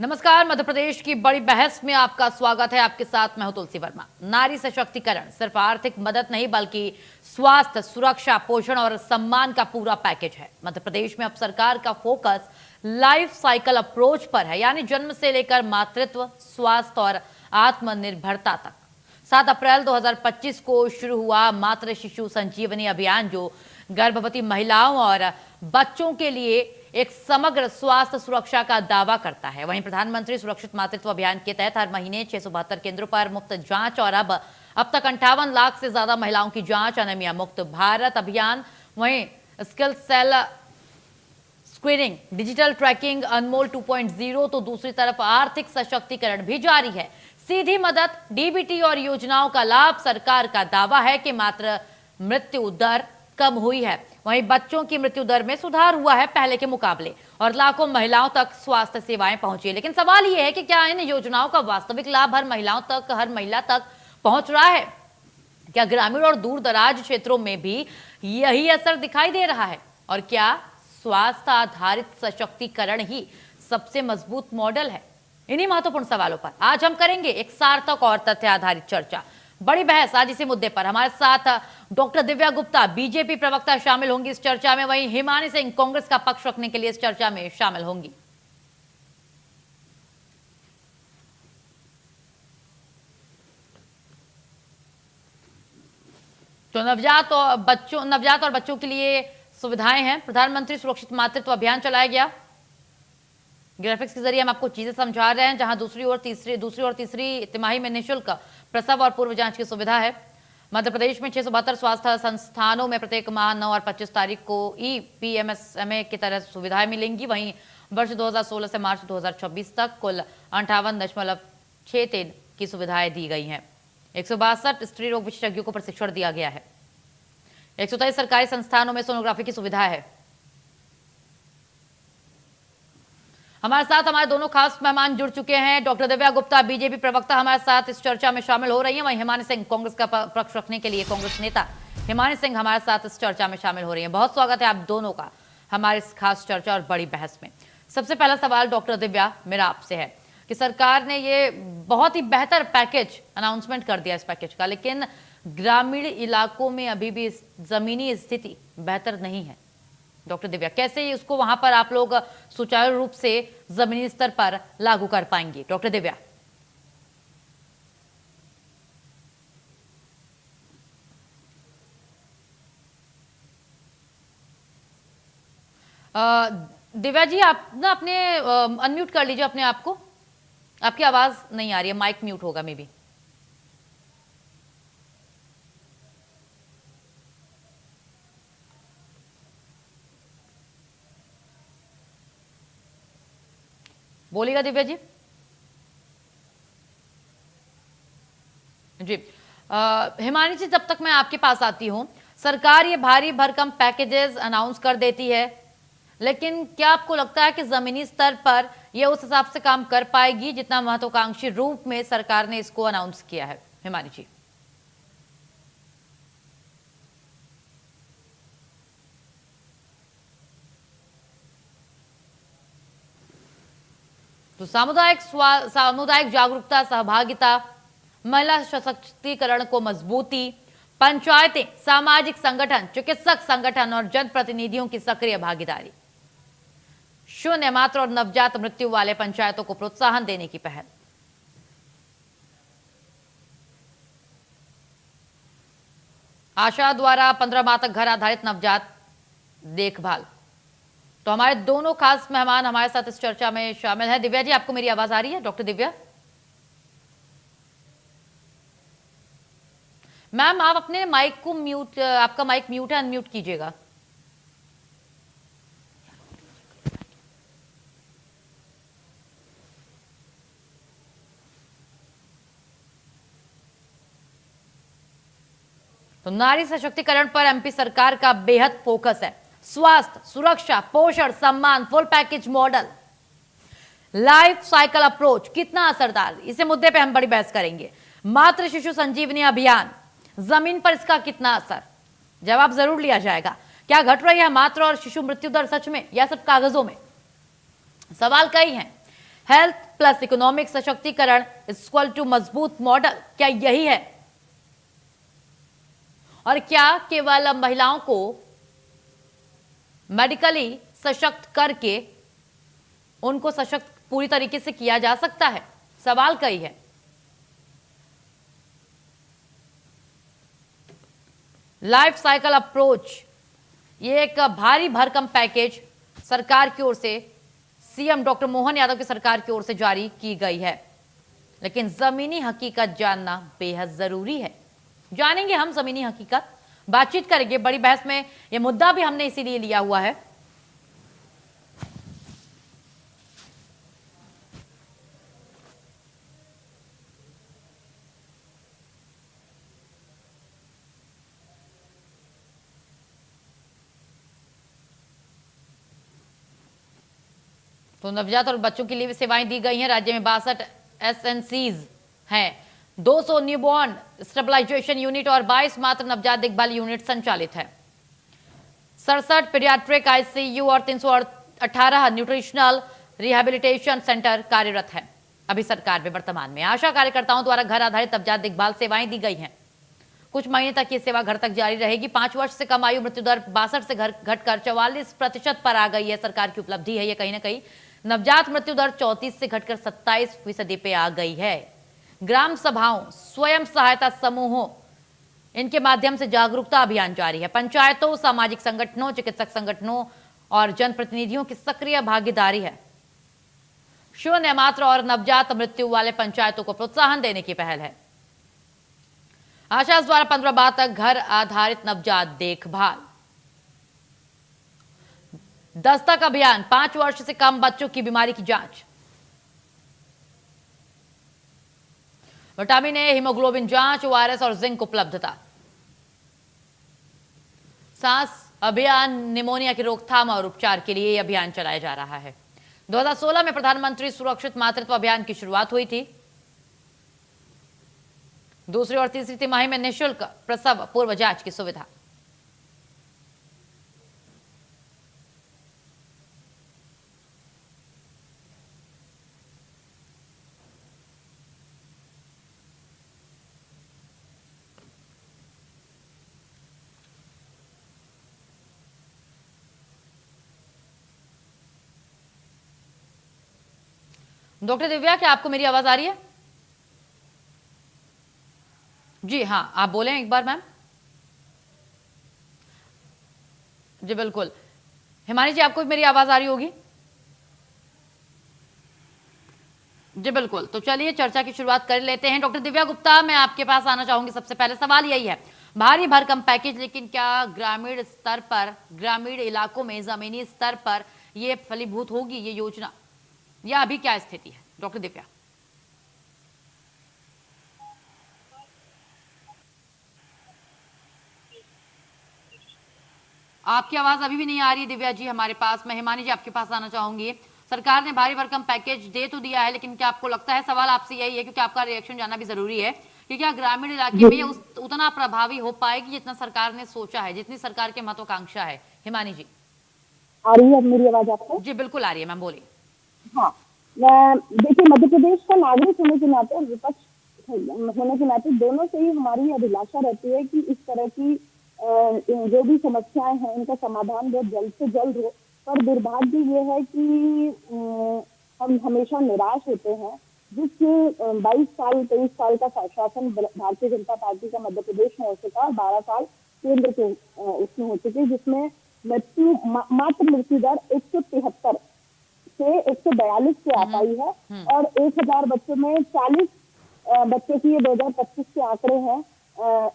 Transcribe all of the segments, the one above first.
नमस्कार, मध्य प्रदेश की बड़ी बहस में आपका स्वागत है। आपके साथ मैं हूं तुलसी वर्मा। नारी सशक्तिकरण सिर्फ आर्थिक मदद नहीं बल्कि स्वास्थ्य, सुरक्षा, पोषण और सम्मान का पूरा पैकेज है। मध्य प्रदेश में अब सरकार का फोकस लाइफ साइकिल अप्रोच पर है, यानी जन्म से लेकर मातृत्व, स्वास्थ्य और आत्मनिर्भरता तक। 7 अप्रैल 2025 को शुरू हुआ मातृ शिशु संजीवनी अभियान, जो गर्भवती महिलाओं और बच्चों के लिए एक समग्र स्वास्थ्य सुरक्षा का दावा करता है। वहीं प्रधानमंत्री सुरक्षित मातृत्व अभियान के तहत हर महीने 672 केंद्रों पर मुफ्त जांच और अब तक 58 लाख से ज्यादा महिलाओं की जांच। अनीमिया मुक्त भारत अभियान, वहीं skill cell screening, digital tracking, Anmol 2.0, तो दूसरी तरफ आर्थिक सशक्तिकरण भी जारी है। सीधी मदद, डीबीटी और योजनाओं का लाभ। सरकार का दावा है कि मात्र मृत्यु दर कम हुई है, वहीं बच्चों की मृत्यु दर में सुधार हुआ है पहले के मुकाबले, और लाखों महिलाओं तक स्वास्थ्य सेवाएं पहुंची। लेकिन सवाल यह है कि क्या इन योजनाओं का वास्तविक लाभ हर महिला तक पहुंच रहा है? क्या ग्रामीण और दूर दराज क्षेत्रों में भी यही असर दिखाई दे रहा है? और क्या स्वास्थ्य आधारित सशक्तिकरण ही सबसे मजबूत मॉडल है? इन्हीं महत्वपूर्ण सवालों पर आज हम करेंगे एक सार्थक और तथ्य आधारित चर्चा। बड़ी बहस आज इसी मुद्दे पर। हमारे साथ डॉक्टर दिव्या गुप्ता, बीजेपी प्रवक्ता, शामिल होंगी इस चर्चा में। वहीं हिमानी सिंह कांग्रेस का पक्ष रखने के लिए इस चर्चा में शामिल होंगी। तो नवजात और बच्चों के लिए सुविधाएं हैं। प्रधानमंत्री सुरक्षित मातृत्व अभियान चलाया गया। ग्राफिक्स के जरिए हम आपको चीजें समझा रहे हैं, जहां दूसरी और तीसरी तिमाही में निःशुल्क प्रसव और पूर्व जांच की सुविधा है। मध्य प्रदेश में 672 स्वास्थ्य संस्थानों में प्रत्येक माह 9 और 25 तारीख को EPMSMA की तरह सुविधाएं मिलेंगी। वहीं वर्ष 2016 से मार्च 2026 तक कुल 58.63 की सुविधाएं दी गई हैं। 162 स्त्री रोग विशेषज्ञों को प्रशिक्षण दिया गया है। 123 सरकारी संस्थानों में सोनोग्राफी की सुविधा है। हमारे साथ हमारे दोनों खास मेहमान जुड़ चुके हैं। डॉक्टर दिव्या गुप्ता, बीजेपी प्रवक्ता, हमारे साथ इस चर्चा में शामिल हो रही हैं। वहीं हिमानी सिंह, कांग्रेस का पक्ष रखने के लिए कांग्रेस नेता हिमानी सिंह हमारे साथ इस चर्चा में शामिल हो रही हैं। बहुत स्वागत है आप दोनों का हमारे इस खास चर्चा और बड़ी बहस में। सबसे पहला सवाल डॉक्टर दिव्या मेरा आपसे है कि सरकार ने ये बहुत ही बेहतर पैकेज अनाउंसमेंट कर दिया इस पैकेज का, लेकिन ग्रामीण इलाकों में अभी भी जमीनी स्थिति बेहतर नहीं है। डॉक्टर दिव्या, कैसे उसको वहां पर आप लोग सुचारू रूप से जमीनी स्तर पर लागू कर पाएंगे? डॉक्टर दिव्या। दिव्या जी, आप ना अपने अनम्यूट कर लीजिए अपने आप को। आपकी आवाज नहीं आ रही है, माइक म्यूट होगा मे बी। बोलिएगा दिव्या जी। जी हिमानी जी, जब तक मैं आपके पास आती हूं, सरकार ये भारी भरकम पैकेजेस अनाउंस कर देती है, लेकिन क्या आपको लगता है कि जमीनी स्तर पर यह उस हिसाब से काम कर पाएगी जितना महत्वाकांक्षी रूप में सरकार ने इसको अनाउंस किया है? हिमानी जी। तो सामुदायिक जागरूकता, सहभागिता, महिला सशक्तिकरण को मजबूती, पंचायतें, सामाजिक संगठन, चिकित्सक संगठन और जनप्रतिनिधियों की सक्रिय भागीदारी, शून्य मातृ और नवजात मृत्यु वाले पंचायतों को प्रोत्साहन देने की पहल। आशा द्वारा 15 माह तक घर आधारित नवजात देखभाल। तो हमारे दोनों खास मेहमान हमारे साथ इस चर्चा में शामिल हैं। दिव्या जी, आपको मेरी आवाज आ रही है? डॉक्टर दिव्या मैम, आप अपने माइक को म्यूट, आपका माइक म्यूट है, अनम्यूट कीजिएगा। तो नारी सशक्तिकरण पर एमपी सरकार का बेहद फोकस है। स्वास्थ्य, सुरक्षा, पोषण, सम्मान, full package model, life cycle approach कितना असरदार, इसी मुद्दे पे हम बड़ी बहस करेंगे। मातृ शिशु संजीवनी अभियान, जमीन पर इसका कितना असर? जवाब जरूर लिया जाएगा। क्या घट रही है मातृ और शिशु मृत्यु दर सच में, या सिर्फ कागजों में? सवाल कई हैं। हेल्थ प्लस इकोनॉमिक सशक्तिकरण इक्वल टू मजबूत मॉडल, क्या यही है? और क्या केवल महिलाओं को मेडिकली सशक्त करके उनको सशक्त पूरी तरीके से किया जा सकता है? सवाल कई है। लाइफ साइकिल अप्रोच, ये एक भारी भरकम पैकेज सरकार की ओर से, सीएम डॉक्टर मोहन यादव की सरकार की ओर से जारी की गई है, लेकिन जमीनी हकीकत जानना बेहद जरूरी है। जानेंगे हम जमीनी हकीकत, बातचीत करेंगे। बड़ी बहस में यह मुद्दा भी हमने इसीलिए लिया हुआ है। तो नवजात और बच्चों के लिए भी सेवाएं दी गई हैं। राज्य में 62 एसएनसीज हैं, 200 न्यूबॉर्न स्टेबलाइजेशन यूनिट और 22 मात्र नवजात देखभाल यूनिट संचालित है। 67 पीडियाट्रिक आईसीयू और 318 न्यूट्रिशनल रिहैबिलिटेशन सेंटर कार्यरत है। अभी सरकार में वर्तमान में आशा कार्यकर्ताओं द्वारा घर आधारित नवजात देखभाल सेवाएं दी गई हैं। कुछ महीने तक ये सेवा घर तक जारी रहेगी। 5 वर्ष से कम आयु मृत्यु दर 62 से घटकर 44% पर आ गई है। सरकार की उपलब्धि है ये कहीं ना कहीं। नवजात मृत्यु दर 34 से घटकर 27% पे आ गई है। ग्राम सभाओं, स्वयं सहायता समूहों, इनके माध्यम से जागरूकता अभियान जारी है। पंचायतों, सामाजिक संगठनों, चिकित्सक संगठनों और जनप्रतिनिधियों की सक्रिय भागीदारी है। शून्य मात्र और नवजात मृत्यु वाले पंचायतों को प्रोत्साहन देने की पहल है। आशा द्वारा 15 माह तक घर आधारित नवजात देखभाल। दस्तक अभियान, 5 वर्ष से कम बच्चों की बीमारी की जांच। विटामिन ए, हीमोग्लोबिन जांच, ओआरएस और जिंक उपलब्धता। सांस अभियान, निमोनिया की रोकथाम और उपचार के लिए यह अभियान चलाया जा रहा है। 2016 में प्रधानमंत्री सुरक्षित मातृत्व अभियान की शुरुआत हुई थी। दूसरी और तीसरी तिमाही में निःशुल्क प्रसव पूर्व जांच की सुविधा। डॉक्टर दिव्या, क्या आपको मेरी आवाज आ रही है? जी हाँ, आप बोलें एक बार मैम। जी बिल्कुल। हिमानी जी, आपको मेरी आवाज आ रही होगी? जी बिल्कुल। तो चलिए चर्चा की शुरुआत कर लेते हैं। डॉक्टर दिव्या गुप्ता, मैं आपके पास आना चाहूंगी। सबसे पहले सवाल यही है, भारी भरकम पैकेज, लेकिन क्या ग्रामीण स्तर पर, ग्रामीण इलाकों में जमीनी स्तर पर यह फलीभूत होगी ये योजना, या अभी क्या स्थिति है? डॉक्टर दिव्या, आपकी आवाज अभी भी नहीं आ रही है दिव्या जी हमारे पास। मैं हिमानी जी आपके पास आना चाहूंगी। सरकार ने भारी भरकम पैकेज दे तो दिया है, लेकिन क्या आपको लगता है, सवाल आपसे यही है क्योंकि आपका रिएक्शन जानना भी जरूरी है, कि क्या ग्रामीण इलाके में उतना प्रभावी हो पाएगी जितना सरकार ने सोचा है, जितनी सरकार की महत्वाकांक्षा है? हिमानी जी, आ रही है मेरी आवाज आपको? जी बिल्कुल आ रही है मैम, बोलिए। हाँ, मैं देखिए, मध्य प्रदेश का नागरिक होने के नाते और विपक्ष होने के नाते दोनों से ही हमारी अभिलाषा रहती है कि इस तरह की जो भी समस्याएं हैं उनका समाधान बहुत जल्द से जल्द हो। पर दुर्भाग्य ये है कि हम हमेशा निराश होते हैं। जिस 22 साल 23 साल का शासन भारतीय जनता पार्टी का मध्य प्रदेश में हो चुका और 12 साल केंद्र के उसमें हो चुके, जिसमें मात्र मृत्यु दर 173 से 142 के आ पाई है और 1000 बच्चों में 40 बच्चे की ये 2025 के आंकड़े हैं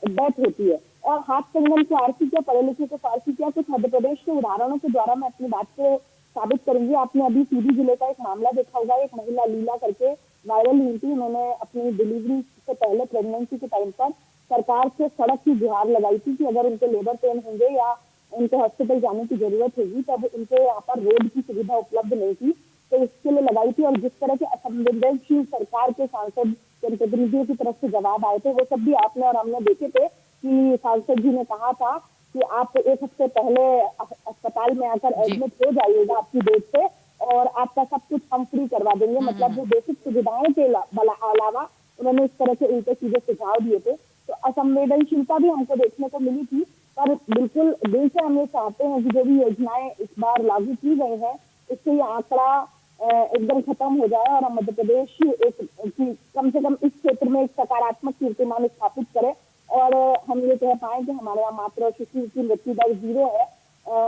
डेथ होती है। और हाथ कंगन के आरसी क्या, पढ़े लिखे को फारसी क्या, कुछ मध्य प्रदेश के उदाहरणों के द्वारा मैं अपनी बात को साबित करूंगी। आपने अभी सीधी जिले का एक मामला देखा होगा, एक महिला लीला करके वायरल हुई थी। उन्होंने अपनी डिलीवरी से पहले प्रेगनेंसी के टाइम पर सरकार से सड़क की गुहार लगाई थी कि अगर उनके लेबर पेन होंगे या उनको हॉस्पिटल जाने की जरूरत होगी, तब उनको यहाँ पर रोड की सुविधा उपलब्ध नहीं थी, तो इसके लिए लगाई थी। और जिस तरह के असंवेदनशील सरकार के सांसद जनप्रतिनिधियों की तरफ से जवाब आए थे, वो सब भी आपने और हमने देखे थे कि सांसद जी ने कहा था कि आप 1 हफ्ते पहले अस्पताल में आकर एडमिट हो जाइएगा आपकी डेट से, और आपका सब कुछ हम फ्री करवा देंगे। मतलब वो बेसिक सुविधाओं के अलावा उन्होंने इस तरह के उल्टे सीधे सुझाव दिए थे। तो असंवेदनशीलता भी हमको देखने को मिली थी, पर बिल्कुल दिल से हम ये चाहते हैं कि जो भी योजनाएं इस बार लागू की गई हैं, इससे ये आंकड़ा एकदम खत्म हो जाए और मध्य प्रदेश एक कम से कम इस क्षेत्र में एक सकारात्मक कीर्तिमान स्थापित करे। और हम ये कह पाए कि हमारे यहाँ मातृ और शिशु की मृत्यु दर 0 है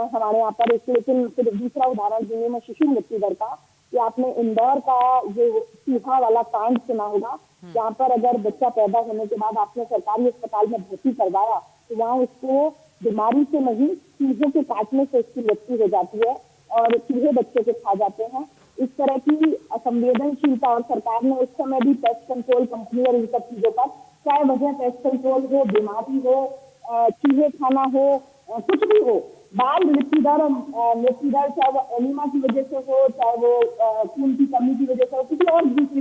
हमारे यहाँ पर। लेकिन फिर दूसरा उदाहरण दूंगी मैं शिशु मृत्यु दर का, कि आपने इंदौर का जो चूहा वाला कांड सुना होगा, जहाँ पर अगर बच्चा पैदा होने के बाद आपने सरकारी अस्पताल में भर्ती करवाया तो वहाँ उसको बीमारी से नहीं, चूहों के काटने से उसकी मृत्यु हो जाती है और चूहे बच्चे को खा जाते हैं। इस तरह की असंवेदनशीलता, और सरकार ने उस समय भी पेस्ट कंट्रोल कंपनी और इन सब चीजों पर, चाहे वजह पेस्ट कंट्रोल हो, बीमारी हो, चूहे खाना हो, कुछ भी हो, बाल मृत्यु दर चाहे वो एनीमा की वजह से हो, चाहे वो खून की कमी की वजह से हो, किसी और दूसरी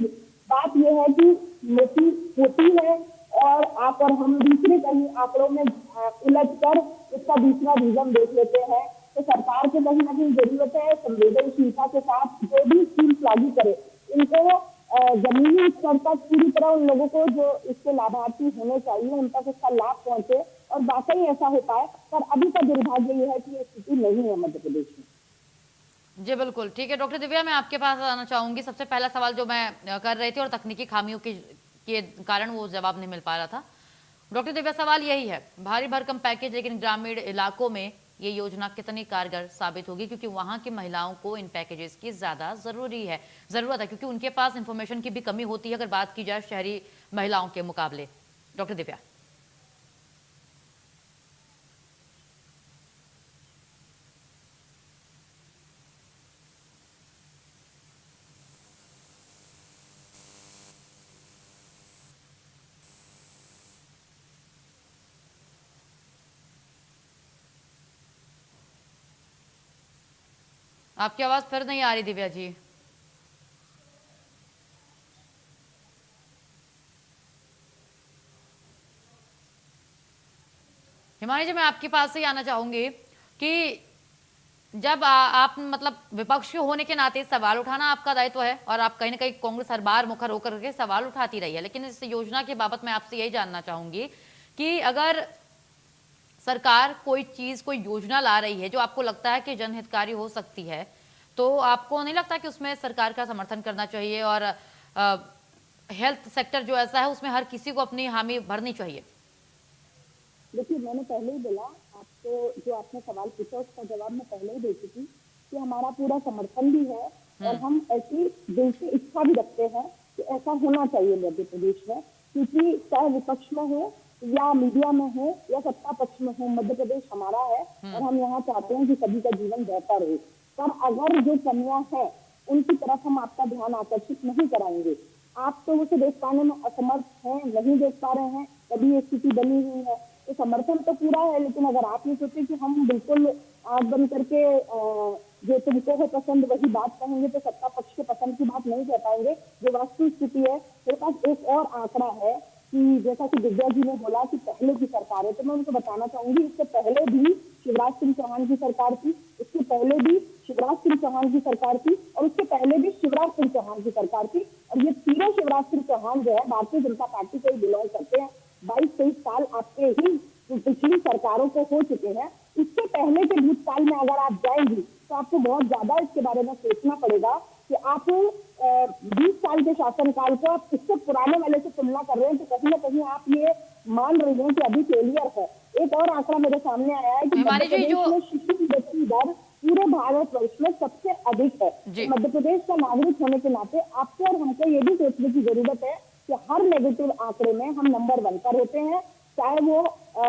बात यह है कि मृत्यु होती है और आप और हम दूसरे कहीं आंकड़ों में उलझ कर इसका दूसरा रीजन देख लेते हैं। तो सरकार को कहीं ना कहीं जरूरत है संवेदनशीलता के साथ जो भी स्कीम्स लागू करे, इनको जमीनी स्तर तक पूरी तरह उन लोगों को जो इसके लाभार्थी होने चाहिए उन तक इसका लाभ पहुंचे और वाकई ऐसा हो पाए। पर अभी का दुर्भाग्य यह है कि ये स्थिति नहीं है मध्य प्रदेश में। जी बिल्कुल ठीक है। डॉक्टर दिव्या, मैं आपके पास आना चाहूंगी। सबसे पहला सवाल जो मैं कर रही थी और तकनीकी खामियों के कारण वो जवाब नहीं मिल पा रहा था। डॉक्टर दिव्या, सवाल यही है, भारी भरकम पैकेज लेकिन ग्रामीण इलाकों में ये योजना कितनी कारगर साबित होगी, क्योंकि वहां की महिलाओं को इन पैकेजेस की ज्यादा जरूरत है, क्योंकि उनके पास इंफॉर्मेशन की भी कमी होती है अगर बात की जाए शहरी महिलाओं के मुकाबले। डॉक्टर दिव्या। आपकी आवाज फिर नहीं आ रही दिव्या जी। हिमानी जी, मैं आपके पास से ही आना चाहूंगी कि जब आप मतलब विपक्ष होने के नाते सवाल उठाना आपका दायित्व है और आप कहीं ना कहीं कांग्रेस हर बार मुखर होकर के सवाल उठाती रही है, लेकिन इस योजना के बाबत मैं आपसे यही जानना चाहूंगी कि अगर सरकार कोई चीज, कोई योजना ला रही है जो आपको लगता है कि जनहितकारी हो सकती है, तो आपको नहीं लगता कि उसमें सरकार का समर्थन करना चाहिए और हेल्थ सेक्टर जो ऐसा है उसमें हर किसी को अपनी हामी भरनी चाहिए? देखिए, मैंने पहले ही बोला आपको, जो आपने सवाल पूछा उसका जवाब मैं पहले ही दे चुकी कि हमारा पूरा समर्थन भी है और हम ऐसी दिल से इच्छा भी रखते हैं कि ऐसा होना चाहिए मध्य प्रदेश में, क्योंकि चाहे विपक्ष में हो या मीडिया में हो या सत्ता पक्ष में हो, मध्य प्रदेश हमारा है और हम यहाँ चाहते हैं कि सभी का जीवन बेहतर हो। पर अगर जो कमियां हैं उनकी तरफ हम आपका ध्यान आकर्षित नहीं कराएंगे, आप तो उसे देख पाने में असमर्थ हैं, नहीं देख पा रहे हैं, तभी ये स्थिति बनी हुई है। तो समर्थन तो पूरा है, लेकिन अगर आप ये सोचे कि हम बिल्कुल आंख बंद करके जो तुमको है पसंद वही बात कहेंगे तो सत्ता पक्ष के पसंद की बात नहीं कह पाएंगे। जो वास्तविक स्थिति है, मेरे पास एक और आंकड़ा है कि जैसा कि दिव्या जी ने बोला कि पहले की सरकार है, तो मैं उनको बताना चाहूंगी इससे पहले भी शिवराज सिंह चौहान की सरकार थी, इससे पहले भी शिवराज सिंह चौहान की सरकार थी और उससे पहले भी शिवराज सिंह चौहान की सरकार थी। और ये तीनों शिवराज सिंह चौहान जो है भारतीय जनता पार्टी को ही बिलोंग करते हैं। 22-23 साल आपके ही पिछली सरकारों को हो चुके हैं। इससे पहले के भूतकाल में अगर आप जाएंगी तो आपको बहुत ज्यादा इसके बारे में सोचना पड़ेगा कि आप 20 साल के शासनकाल को आप इससे पुराने वाले से तुलना कर रहे हैं, तो कहीं ना कहीं आप ये मान रही हैं कि अभी फेलियर है। एक और आंकड़ा मेरे सामने आया है कि मध्य प्रदेश में शिशु मृत्यु दर पूरे भारतवर्ष में सबसे अधिक है। मध्य प्रदेश का नागरिक होने के नाते आपको और हमको ये भी सोचने की जरूरत है कि हर नेगेटिव आंकड़े में हम नंबर 1 पर होते हैं, चाहे वो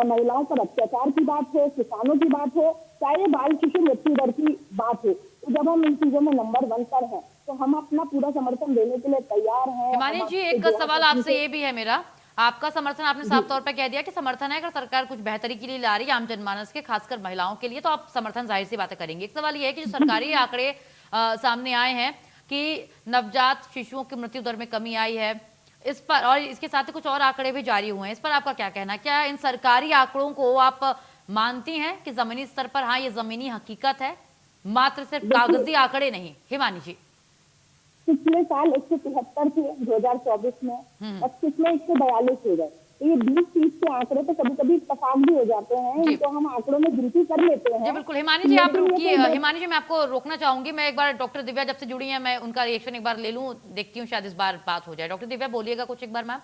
महिलाओं पर अत्याचार की बात हो, किसानों की बात हो, चाहे बाल शिशु मृत्यु दर की बात हो। तो जब हम इन चीजों में नंबर 1 पर हैं तो हम अपना पूरा समर्थन देने के लिए तैयार हैं। हिमानी जी, एक सवाल आपसे ये भी है मेरा, आपका समर्थन आपने साफ तौर पर कह दिया कि समर्थन है, अगर सरकार कुछ बेहतरी के लिए ला रही है आम जनमानस के, खासकर महिलाओं के लिए, तो आप समर्थन जाहिर सी बातें करेंगे। एक सवाल ये है कि जो सरकारी आंकड़े सामने आए हैं कि नवजात शिशुओं की मृत्यु दर में कमी आई है, इस पर और इसके साथ ही कुछ और आंकड़े भी जारी हुए हैं, इस पर आपका क्या कहना है? क्या इन सरकारी आंकड़ों को आप मानती हैं कि जमीनी स्तर पर हाँ ये जमीनी हकीकत है, मात्र सिर्फ कागजी आंकड़े नहीं। हिमानी जी, पिछले साल 173 थे 2024 में, 25 में 142 हो गए। तो ये 20-30 के आंकड़े तो कभी कभी इत्तेफाक भी हो जाते हैं, जी। तो हम आंकड़ों में गिनती कर लेते हैं। जी बिल्कुल। हिमानी जी आप लेकिन ये रुकिए। कोई हिमानी जी मैं आपको रोकना चाहूंगी। मैं एक बार डॉक्टर दिव्या जब से जुड़ी हैं, मैं उनका रिएक्शन एक बार ले लूं, देखती हूँ शायद इस बार बात हो जाए। डॉक्टर दिव्या बोलिएगा कुछ एक बार मैम।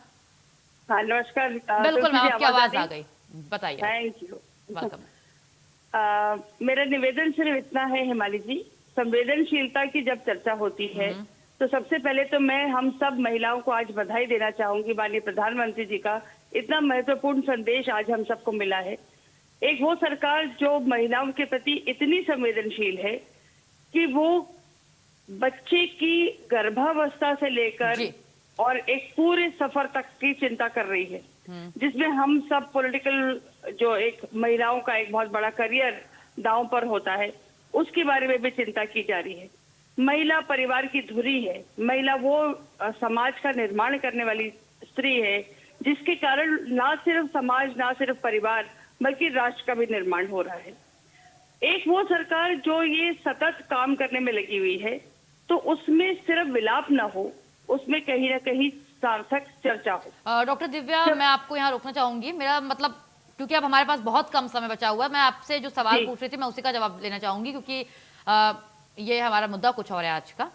हाँ नमस्कार। बिल्कुल मैम, तुलसी जी, आपकी आवाज आ रही? गई, बताइए। Thank you. वेलकम। मेरा निवेदन सिर्फ इतना है हिमाली जी, संवेदनशीलता की जब चर्चा होती है तो सबसे पहले तो मैं हम सब महिलाओं को आज बधाई देना चाहूंगी। माननीय प्रधानमंत्री जी का इतना महत्वपूर्ण संदेश आज हम सबको मिला है। एक वो सरकार जो महिलाओं के प्रति इतनी संवेदनशील है कि वो बच्चे की गर्भावस्था से लेकर जी। और एक पूरे सफर तक की चिंता कर रही है, जिसमें हम सब पॉलिटिकल जो एक महिलाओं का एक बहुत बड़ा करियर दांव पर होता है, उसके बारे में भी चिंता की जा रही है। महिला परिवार की धुरी है। महिला वो समाज का निर्माण करने वाली स्त्री है जिसके कारण ना सिर्फ समाज, ना सिर्फ परिवार, बल्कि राष्ट्र का भी निर्माण हो रहा है। एक वो सरकार जो ये सतत काम करने में लगी हुई है, तो उसमें सिर्फ विलाप ना हो, उसमें कहीं ना कहीं सार्थक चर्चा हो। डॉक्टर दिव्या मैं आपको यहाँ रोकना चाहूंगी। मेरा मतलब, क्योंकि अब हमारे पास बहुत कम समय बचा हुआ है, मैं आपसे जो सवाल पूछ रही थी मैं उसी का जवाब लेना चाहूंगी, क्योंकि ये हमारा मुद्दा कुछ और है आज का।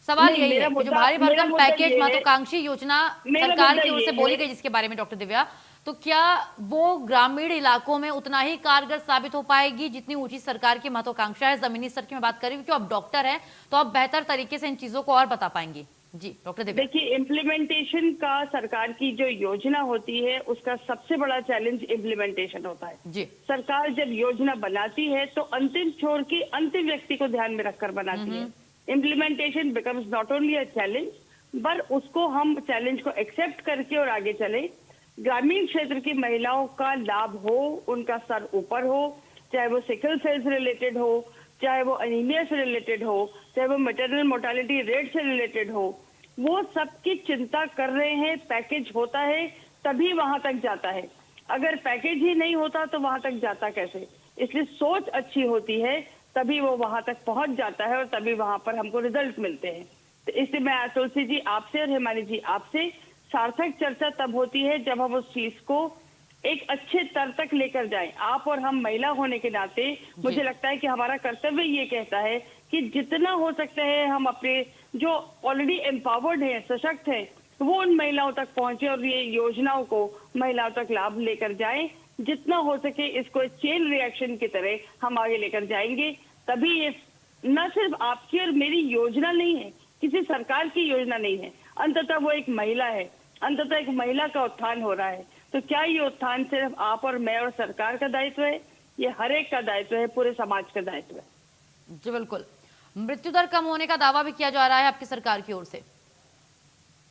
सवाल यही है कि जो भारी भरकम पैकेज महत्वाकांक्षी योजना सरकार की ओर से बोली गई, जिसके बारे में डॉक्टर दिव्या, तो क्या वो ग्रामीण इलाकों में उतना ही कारगर साबित हो पाएगी जितनी ऊंची सरकार की महत्वाकांक्षा है? जमीनी स्तर की मैं बात कर रही हूँ, क्योंकि आप डॉक्टर हैं तो आप बेहतर तरीके से इन चीजों को और बता पाएंगी। जी डॉक्टर दिव्या। देखिए, इम्प्लीमेंटेशन का सरकार की जो योजना होती है उसका सबसे बड़ा चैलेंज इम्प्लीमेंटेशन होता है। जी। सरकार जब योजना बनाती है तो अंतिम छोर के अंतिम व्यक्ति को ध्यान में रखकर बनाती है। Implementation becomes not only a challenge, पर उसको हम चैलेंज को एक्सेप्ट करके और आगे चले। ग्रामीण क्षेत्र की महिलाओं का लाभ हो, उनका स्तर ऊपर हो, चाहे वो सिकल सेल से रिलेटेड हो, चाहे वो अनीमिया से रिलेटेड हो, चाहे वो मैटरनल मोर्टालिटी रेट से रिलेटेड हो, वो सबकी चिंता कर रहे हैं। पैकेज होता है तभी वहां तक जाता है, अगर पैकेज ही नहीं होता तो वहां तक जाता कैसे? इसलिए सोच अच्छी होती है तभी वो वहां तक पहुंच जाता है और तभी वहां पर हमको रिजल्ट मिलते हैं। तो इसलिए मैं तुलसी जी आपसे और हिमानी जी आपसे, सार्थक चर्चा तब होती है जब हम उस चीज को एक अच्छे स्तर तक लेकर जाएं। आप और हम महिला होने के नाते मुझे लगता है कि हमारा कर्तव्य ये कहता है कि जितना हो सकता है हम अपने जो ऑलरेडी एम्पावर्ड हैं, सशक्त हैं, वो उन महिलाओं तक पहुंचे और ये योजनाओं को महिलाओं तक लाभ लेकर जाएं। जितना हो सके इसको चेन रिएक्शन की तरह हम आगे लेकर जाएंगे, तभी ये न सिर्फ आपकी और मेरी योजना नहीं है, किसी सरकार की योजना नहीं है, अंततः वो एक महिला है, अंततः एक महिला का उत्थान हो रहा है। तो क्या ये उत्थान सिर्फ आप और मैं और सरकार का दायित्व है? ये हर एक का दायित्व है, पूरे समाज का दायित्व है। जी बिल्कुल। मृत्यु दर कम होने का दावा भी किया जा रहा है आपकी सरकार की ओर से।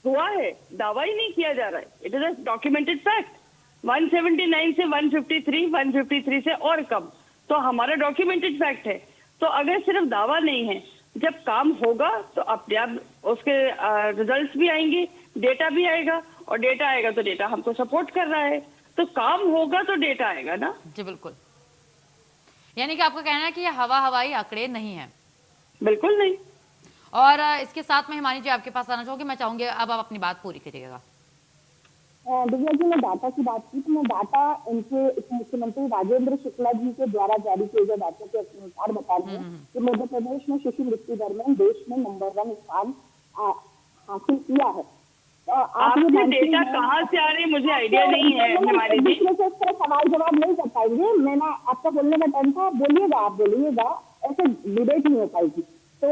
हुआ है, दावा ही नहीं किया जा रहा है, it is a documented fact. 179 से 153, 153 से और कम, तो हमारा डॉक्यूमेंटेड फैक्ट है। तो अगर सिर्फ दावा नहीं है, जब काम होगा तो अपने आप उसके रिजल्ट्स भी आएंगे, डेटा भी आएगा, और डेटा आएगा तो डेटा हमको सपोर्ट कर रहा है, तो काम होगा तो डेटा आएगा ना। जी बिल्कुल। यानी कि आपका कहना है कि ये हवाई आंकड़े नहीं है? बिल्कुल नहीं। और इसके साथ में हिमानी जी आपके पास आना चाहूंगी, मैं चाहूंगी अब आप अपनी बात पूरी करिएगा। दिव्या जी, मैं डाटा की बात की तो मैं डाटा इनके मुख्यमंत्री राजेंद्र शुक्ला जी के द्वारा जारी किए गए डाटा के अनुसार बता रहे हैं कि मध्य प्रदेश में शिशु मृत्यु दर में देश में नंबर 1 स्थान हासिल किया है। आपके डेटा कहाँ से आ रहे हैं मुझे आइडिया नहीं है हमारे जी। दूसरे से इस तरह सवाल जवाब नहीं कर पाएंगे। मैंने आपका बोलने का टाइम था, बोलिएगा, आप बोलिएगा, ऐसे डिबेट नहीं हो पाएगी, तो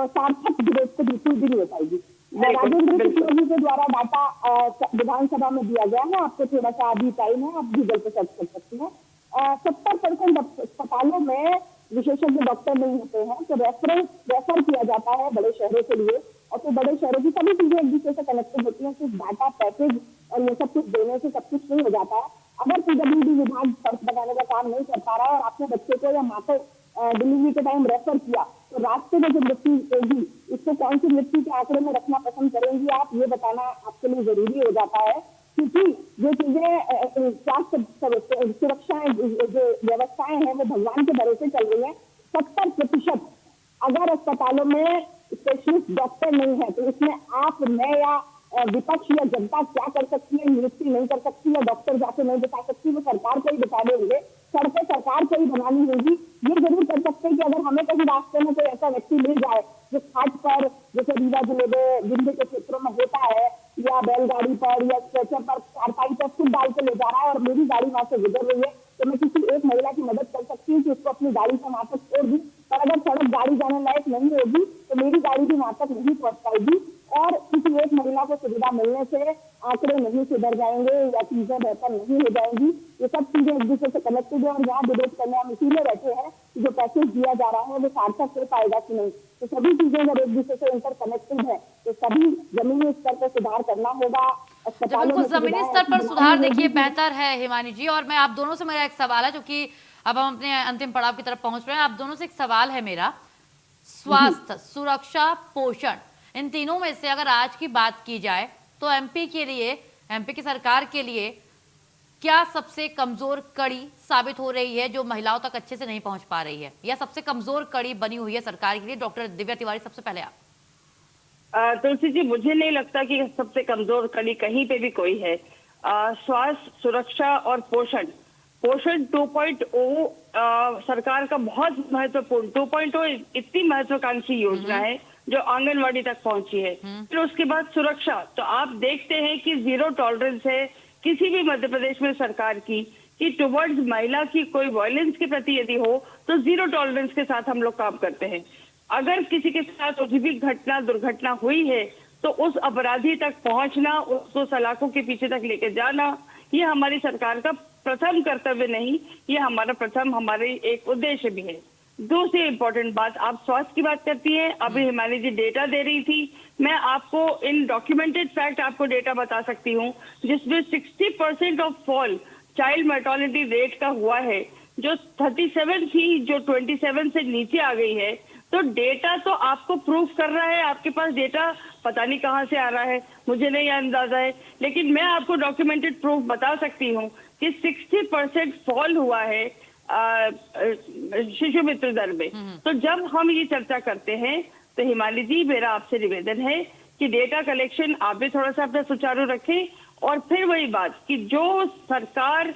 सार्थक डिबेट तो बिल्कुल भी नहीं हो पाएगी। राजेंद्र शुक्ला जी के द्वारा डाटा विधानसभा में दिया गया है, आपको थोड़ा सा अभी टाइम है, आप गूगल पे सर्च कर सकते हैं। 70% अस्पतालों में विशेषज्ञ डॉक्टर नहीं होते हैं, तो रेफर किया जाता है बड़े शहरों के लिए, और फिर बड़े शहरों की सभी चीजें एक दूसरे से कनेक्टेड होती हैं। सिर्फ डाटा, पैकेज और ये सब कुछ देने से सब कुछ नहीं हो जाता है। अगर पीडब्ल्यूडी विभाग सड़क बनाने का काम नहीं कर पा रहा है और आपने बच्चे को या माँ को डिलीवरी के टाइम रेफर किया, तो रास्ते में जो मृत्यु होगी इसको कौन सी मृत्यु के आंकड़े में रखना पसंद करेंगी आप, ये बताना आपके लिए जरूरी हो जाता है। क्योंकि जो चीजें स्वास्थ्य सुरक्षाएं, जो व्यवस्थाएं हैं वो भगवान के भरोसे चल रही है। 70% अगर अस्पतालों में स्पेशलिस्ट डॉक्टर नहीं है तो इसमें आप, मैं या विपक्ष या जनता क्या कर सकती है? नियुक्ति नहीं कर सकती है, डॉक्टर जाके नहीं बता सकती, वो सरकार को ही बताने होंगे, सड़कें सरकार को ही बनानी होगी। ये जरूर कर सकते हैं कि अगर हमें कहीं रास्ते में कोई ऐसा व्यक्ति मिल जाए जो घाट पर, जैसे रीवा जिले में विंध्य के क्षेत्रों में होता है, या बैलगाड़ी पर या स्ट्रेचर पर चारपाई पर फुट डाल के ले जा रहा है और मेरी गाड़ी वहां से गुजर रही है, तो मैं किसी एक महिला की मदद कर सकती हूँ कि उसको अपनी गाड़ी से वहां तक छोड़ दूं। पर अगर सड़क गाड़ी जाने लायक नहीं होगी तो मेरी गाड़ी भी वहां तक नहीं पहुंच पाएगी और किसी एक महिला को सुविधा मिलने से आंकड़े नहीं सुधर जाएंगे या चीजें बेहतर नहीं हो जाएंगी। ये सब चीजें एक दूसरे से कनेक्टेड है और यहाँ डिबेट करने हम इसीलिए बैठे हैं कि जो पैकेज दिया जा रहा है वो सार्थक हो पाएगा कि नहीं। तो सभी चीजें अगर एक दूसरे से इंटर कनेक्टेड है तो सभी जमीनी स्तर पर सुधार करना होगा। बिल्कुल, जमीनी स्तर पर सुधार देखिए बेहतर है हिमानी जी। और मैं आप दोनों से, मेरा एक सवाल है, जो कि अब हम अपने अंतिम पड़ाव की तरफ पहुंच रहे हैं, आप दोनों से एक सवाल है मेरा। स्वास्थ्य, सुरक्षा, पोषण, इन तीनों में से अगर आज की बात की जाए तो एमपी के लिए, एमपी की सरकार के लिए क्या सबसे कमजोर कड़ी साबित हो रही है जो महिलाओं तक अच्छे से नहीं पहुंच पा रही है, या सबसे कमजोर कड़ी बनी हुई है सरकार के लिए? डॉक्टर दिव्या तिवारी, सबसे पहले आप। तुलसी जी, मुझे नहीं लगता कि सबसे कमजोर कड़ी कहीं पे भी कोई है। स्वास्थ्य, सुरक्षा और पोषण 2.0 सरकार का बहुत महत्वपूर्ण, 2.0 इतनी महत्वाकांक्षी योजना है जो आंगनवाड़ी तक पहुंची है। फिर उसके बाद सुरक्षा, तो आप देखते हैं कि 0 टॉलरेंस है किसी भी मध्य प्रदेश में सरकार की कि टुवर्ड्स महिला की कोई वायलेंस के प्रति यदि हो तो 0 टॉलरेंस के साथ हम लोग काम करते हैं। अगर किसी के साथ कुछ भी घटना, दुर्घटना हुई है तो उस अपराधी तक पहुंचना, उसको सलाखों के पीछे तक लेके जाना, ये हमारी सरकार का प्रथम कर्तव्य नहीं, ये हमारे एक उद्देश्य भी है। दूसरी इंपॉर्टेंट बात, आप स्वास्थ्य की बात करती हैं, अभी हिमानी जी डेटा दे रही थी, मैं आपको इन डॉक्यूमेंटेड फैक्ट आपको डेटा बता सकती हूँ जिसमें 60% of fall child mortality rate का हुआ है, जो 37 थी जो 27 से नीचे आ गई है। तो डेटा तो आपको प्रूफ कर रहा है, आपके पास डेटा पता नहीं कहाँ से आ रहा है, मुझे नहीं अंदाजा है, लेकिन मैं आपको डॉक्यूमेंटेड प्रूफ बता सकती हूँ कि 60% फॉल हुआ है शिशु मृत्यु दर में। तो जब हम ये चर्चा करते हैं तो हिमाली जी, मेरा आपसे निवेदन है कि डेटा कलेक्शन आप भी थोड़ा सा अपना सुचारू रखें, और फिर वही बात कि जो सरकार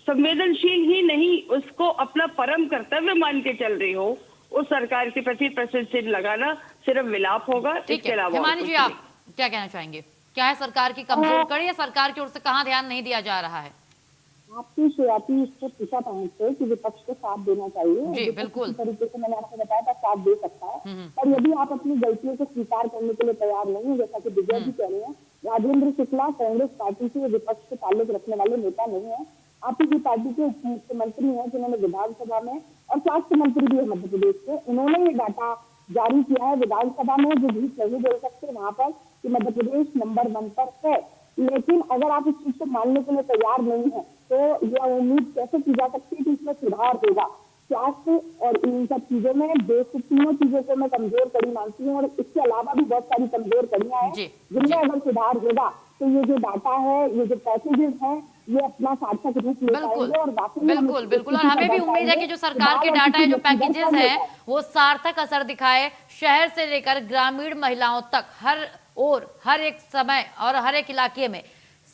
संवेदनशील ही नहीं उसको अपना परम कर्तव्य मान के चल रही हो, उस सरकार के प्रति प्रश्न चिन्ह लगाना सिर्फ विलाप होगा। इसके अलावा हिमानी जी, आप क्या कहना चाहेंगे? क्या है सरकार की कमजोर कड़ी, या सरकार की ओर से कहाँ ध्यान नहीं दिया जा रहा है? आपकी शुरुआती इसको पूछा पहुंचते कि विपक्ष को साथ देना चाहिए जी, बिल्कुल तरीके से मैंने आपको बताया था, साथ दे सकता है। पर यदि आप अपनी गलतियों को स्वीकार करने के लिए तैयार नहीं है, जैसा कि दिव्या जी कह रही है, राजेंद्र शुक्ला कांग्रेस पार्टी से विपक्ष से ताल्लुक रखने वाले नेता नहीं है। आप ही की पार्टी के उप मुख्यमंत्री हैं जिन्होंने विधानसभा में, और स्वास्थ्य मंत्री भी है मध्य प्रदेश के, उन्होंने ये डाटा जारी किया है विधानसभा में, जो झूठ नहीं बोल सकते वहां पर, कि मध्य प्रदेश नंबर 1 पर है। लेकिन अगर आप इस चीज को मानने के लिए तैयार नहीं है तो यह उम्मीद कैसे की जा सकती है कि इसमें सुधार होगा? स्वास्थ्य और इन सब चीजों में बेसिक तीनों चीजों को मैं कमजोर कड़ी मानती हूँ, और इसके अलावा भी बहुत सारी कमजोर कड़ियां हैं जिनमें अगर सुधार होगा तो ये जो डाटा है, ये जो पैकेजेस हैं, ये अपना सार्थक रूप ले पाएंगे। और बिल्कुल और हमें भी उम्मीद है कि जो सरकार के डाटा है, जो पैकेजेस है, वो सार्थक असर दिखाए, शहर से लेकर ग्रामीण महिलाओं तक, हर और हर एक समय और हर एक इलाके में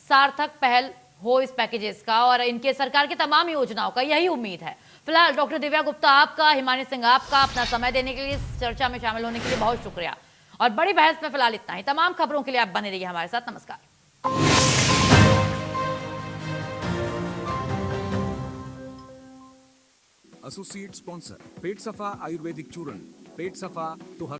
सार्थक पहल हो इस पैकेजेस का और इनके सरकार की तमाम योजनाओं का, यही उम्मीद है। फिलहाल डॉक्टर दिव्या गुप्ता आपका, हिमानी सिंह आपका अपना समय देने के लिए, चर्चा में शामिल होने के लिए बहुत शुक्रिया। और बड़ी बहस में फिलहाल इतना ही। तमाम खबरों के लिए आप बने रहिए हमारे साथ। नमस्कार। एसोसिएट स्पॉन्सर पेट सफा आयुर्वेदिक चूर्ण, पेट सफा तो